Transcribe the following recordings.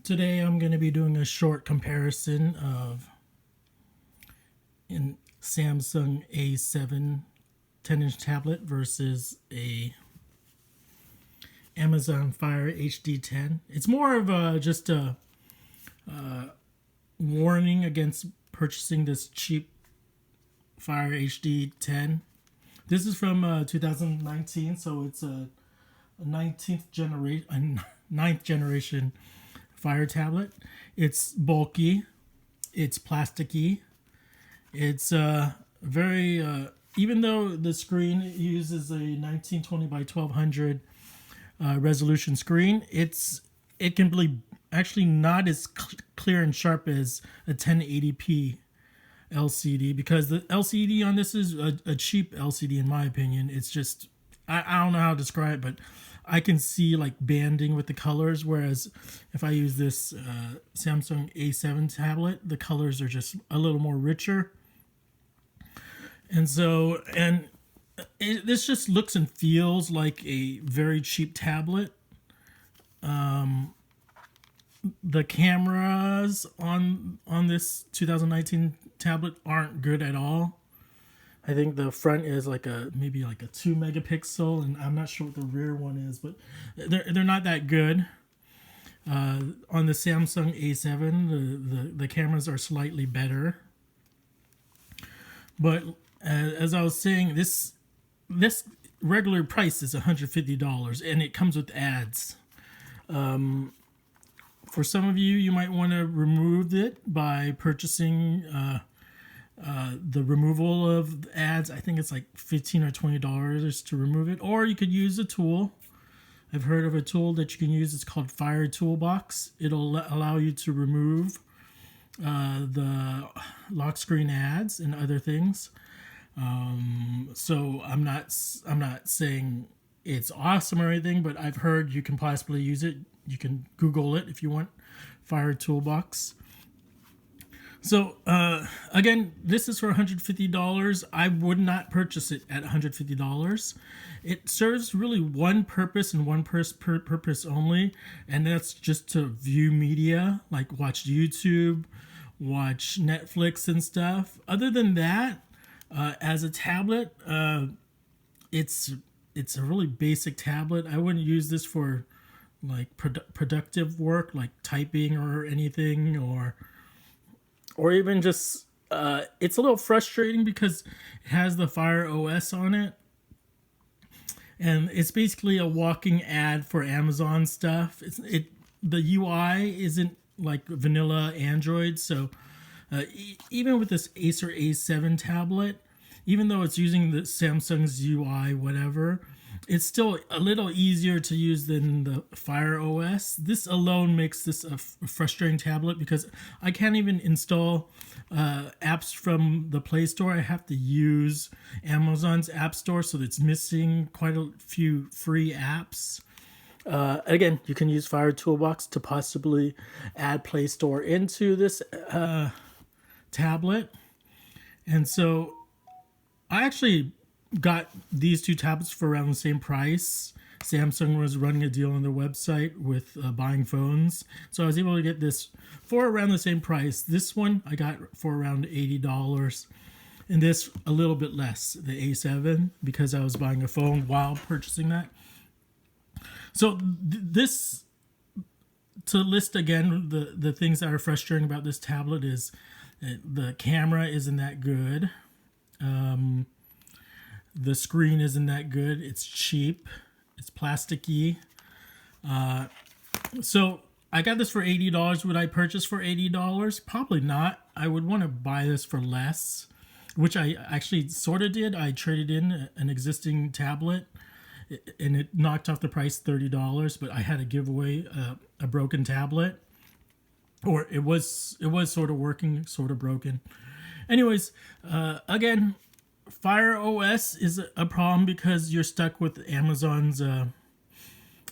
Today I'm going to be doing a short comparison of in Samsung A7 10-inch tablet versus a Amazon Fire HD10. It's more of just a warning against purchasing this cheap Fire HD10. This is from 2019, so it's a 9th generation Fire tablet. It's bulky, it's plasticky, it's very even though the screen uses a 1920 by 1200 resolution screen, it can be actually not as clear and sharp as a 1080p LCD, because the LCD on this is a cheap LCD in my opinion. It's just I don't know how to describe it, but I can see like banding with the colors, whereas if I use this Samsung A7 tablet, the colors are just a little more richer. And so, this just looks and feels like a very cheap tablet. The cameras on this 2019 tablet aren't good at all. I think the front is maybe like a 2 megapixel, and I'm not sure what the rear one is, but they're not that good. On the Samsung A7, the cameras are slightly better. But as I was saying, this regular price is $150, and it comes with ads. For some of you, you might want to remove it by purchasing the removal of ads. I think it's like $15 or $20 to remove it, or you could use a tool. I've heard of a tool that you can use. It's called Fire Toolbox. It'll allow you to remove the lock screen ads and other things. So I'm not saying it's awesome or anything, but I've heard you can possibly use it. You can Google it if you want, Fire Toolbox. So again, this is for $150. I would not purchase it at $150. It serves really one purpose and one purpose only, and that's just to view media, like watch YouTube, watch Netflix and stuff. Other than that, as a tablet, it's a really basic tablet. I wouldn't use this for like productive work, like typing or anything, or even just it's a little frustrating because it has the Fire OS on it, and it's basically a walking ad for Amazon stuff. The UI isn't like vanilla Android, so even with this Acer A7 tablet, even though it's using the Samsung's UI whatever, it's still a little easier to use than the Fire OS. This alone makes this a frustrating tablet because I can't even install apps from the Play Store. I have to use Amazon's App Store, so it's missing quite a few free apps. Again, you can use Fire Toolbox to possibly add Play Store into this tablet. And so I actually got these two tablets for around the same price. Samsung was running a deal on their website with buying phones, so I was able to get this for around the same price. This one I got for around $80, and this a little bit less, the A7, because I was buying a phone while purchasing that. So this, to list again the things that are frustrating about this tablet, is the camera isn't that good. The screen isn't that good. It's cheap. It's plasticky. So I got this for $80. Would I purchase for $80? Probably not. I would want to buy this for less, which I actually sort of did. I traded in an existing tablet, and it knocked off the price $30. But I had to give away a broken tablet, or it was sort of working, sort of broken. Anyways, again, Fire OS is a problem because you're stuck with Amazon's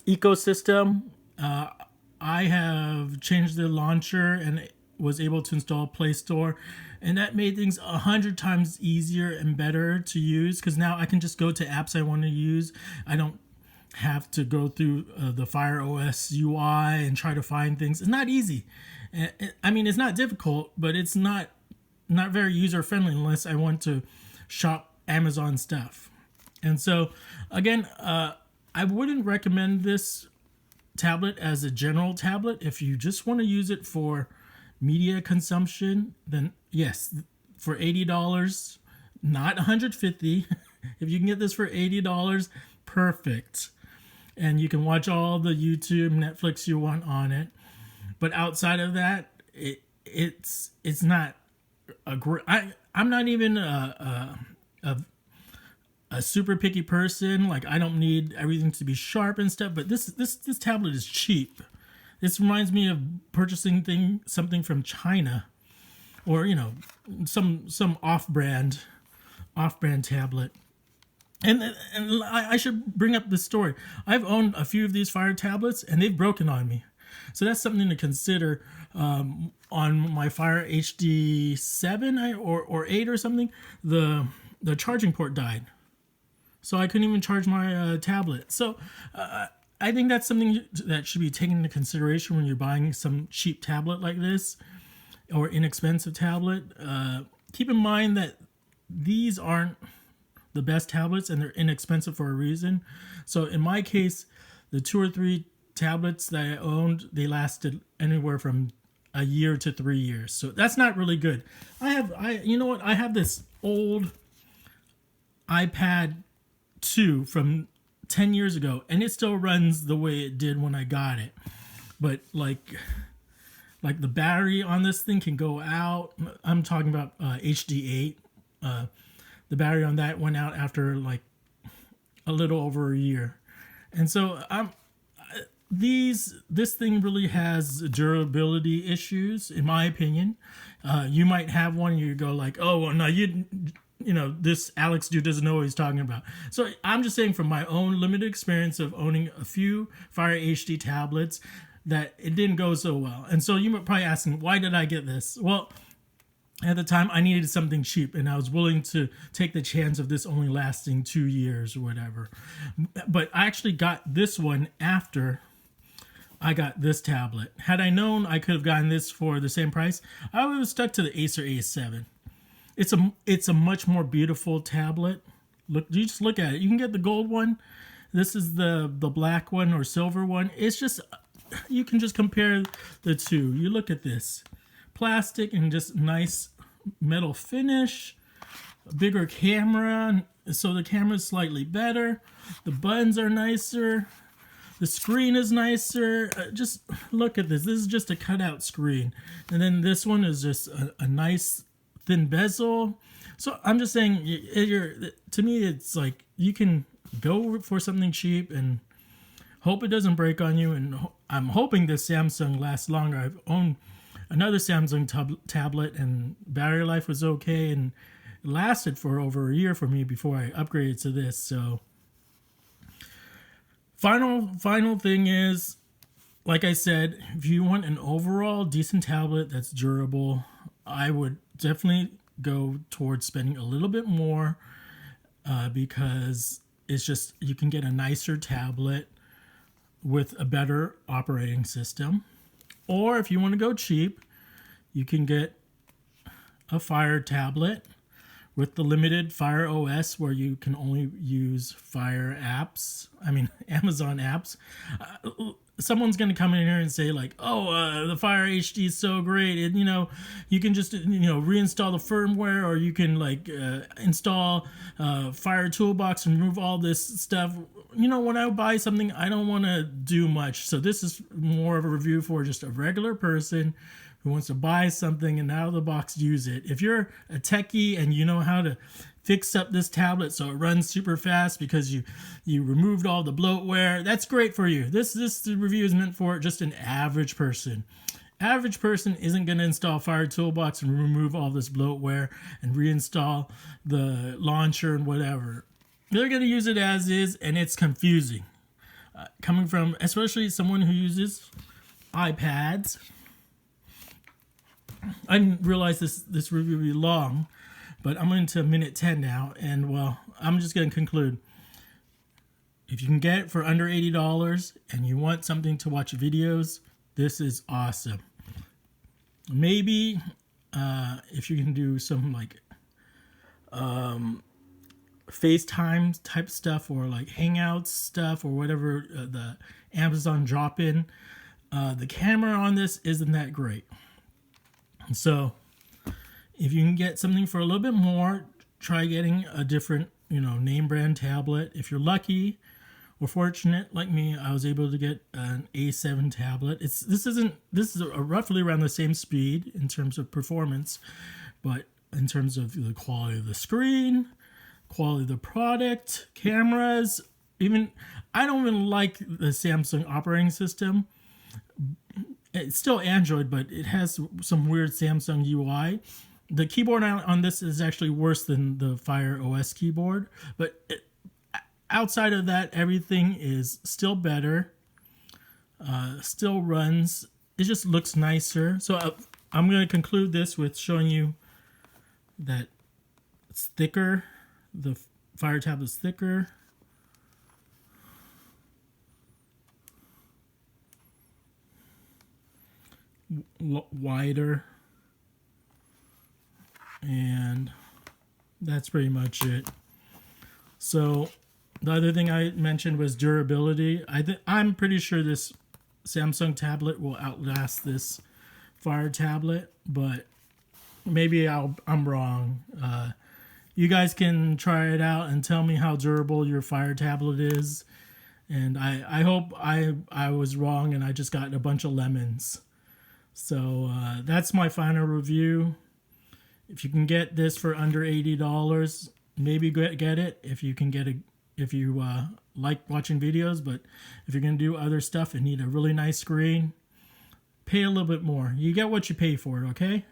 ecosystem. I have changed the launcher and was able to install Play Store, and that made things 100 times easier and better to use, because now I can just go to apps I want to use. I don't have to go through the Fire OS UI and try to find things. It's not easy. I mean, it's not difficult, but it's not very user friendly unless I want to shop Amazon stuff. And so, again, I wouldn't recommend this tablet as a general tablet. If you just want to use it for media consumption, then yes, for $80, not $150. If you can get this for $80, perfect. And you can watch all the YouTube, Netflix you want on it. But outside of that, it's not a great. I'm not even a super picky person. Like, I don't need everything to be sharp and stuff. But this tablet is cheap. This reminds me of purchasing something from China, or some off-brand tablet. And I should bring up this story. I've owned a few of these Fire tablets, and they've broken on me. So that's something to consider. On my Fire HD 7 or 8 or something, the charging port died. So I couldn't even charge my tablet. So I think that's something that should be taken into consideration when you're buying some cheap tablet like this, or inexpensive tablet. Keep in mind that these aren't the best tablets, and they're inexpensive for a reason. So in my case, the 2 or 3 tablets that I owned, they lasted anywhere from a year to 3 years. So that's not really good. I have this old iPad 2 from 10 years ago, and it still runs the way it did when I got it. But like the battery on this thing can go out. I'm talking about HD8. The battery on that went out after like a little over a year. And so this thing really has durability issues, in my opinion. You might have one, you go like, oh, well, no, this Alex dude doesn't know what he's talking about. So I'm just saying, from my own limited experience of owning a few Fire HD tablets, that it didn't go so well. And so you might probably asking, why did I get this? Well, at the time, I needed something cheap, and I was willing to take the chance of this only lasting 2 years or whatever. But I actually got this one after I got this tablet. Had I known I could have gotten this for the same price, I would have stuck to the Acer A7. It's a much more beautiful tablet. You just look at it. You can get the gold one. This is the black one or silver one. It's just, you can just compare the two. You look at this. Plastic and just nice metal finish, a bigger camera, so the camera is slightly better, the buttons are nicer, the screen is nicer. Just look at this is just a cutout screen, and then this one is just a nice thin bezel. So I'm just saying, to me, it's like you can go for something cheap and hope it doesn't break on you, and I'm hoping this Samsung lasts longer. I've owned another Samsung tablet, and battery life was okay, and it lasted for over a year for me before I upgraded to this. So final thing is, like I said, if you want an overall decent tablet that's durable, I would definitely go towards spending a little bit more, because it's just, you can get a nicer tablet with a better operating system. Or if you want to go cheap, you can get a Fire tablet with the limited Fire OS, where you can only use Fire apps. I mean, Amazon apps. Someone's going to come in here and say like, oh, the Fire HD is so great. And, you can just, reinstall the firmware, or you can like install Fire Toolbox and remove all this stuff. When I buy something, I don't want to do much. So this is more of a review for just a regular person who wants to buy something and out of the box use it. If you're a techie and you know how to fix up this tablet so it runs super fast because you removed all the bloatware, that's great for you. This review is meant for just an average person. Average person isn't going to install Fire Toolbox and remove all this bloatware and reinstall the launcher and whatever. They're going to use it as is, and it's confusing. Coming from especially someone who uses iPads. I didn't realize this review would be long, but I'm into minute 10 now, and well, I'm just going to conclude. if you can get it for under $80 and you want something to watch videos, this is awesome. Maybe if you can do some like FaceTime type stuff or like Hangouts stuff or whatever the Amazon drop-in, the camera on this isn't that great. So if you can get something for a little bit more, try getting a different, name brand tablet. If you're lucky or fortunate like me, I was able to get an A7 tablet. This is roughly around the same speed in terms of performance, but in terms of the quality of the screen, quality of the product, cameras, I don't even like the Samsung operating system. It's still Android, but it has some weird Samsung UI. The keyboard on this is actually worse than the Fire OS keyboard, but outside of that, everything is still better. Still runs. It just looks nicer. So I'm going to conclude this with showing you that it's thicker. The Fire tablet is thicker. Wider. And that's pretty much it. So the other thing I mentioned was durability. I'm pretty sure this Samsung tablet will outlast this Fire tablet, but maybe I'm wrong. You guys can try it out and tell me how durable your Fire tablet is. And I hope I was wrong and I just got a bunch of lemons. So that's my final review. If you can get this for under $80, maybe get it. If you can get if you like watching videos, but if you're gonna do other stuff and need a really nice screen, pay a little bit more. You get what you pay for, okay?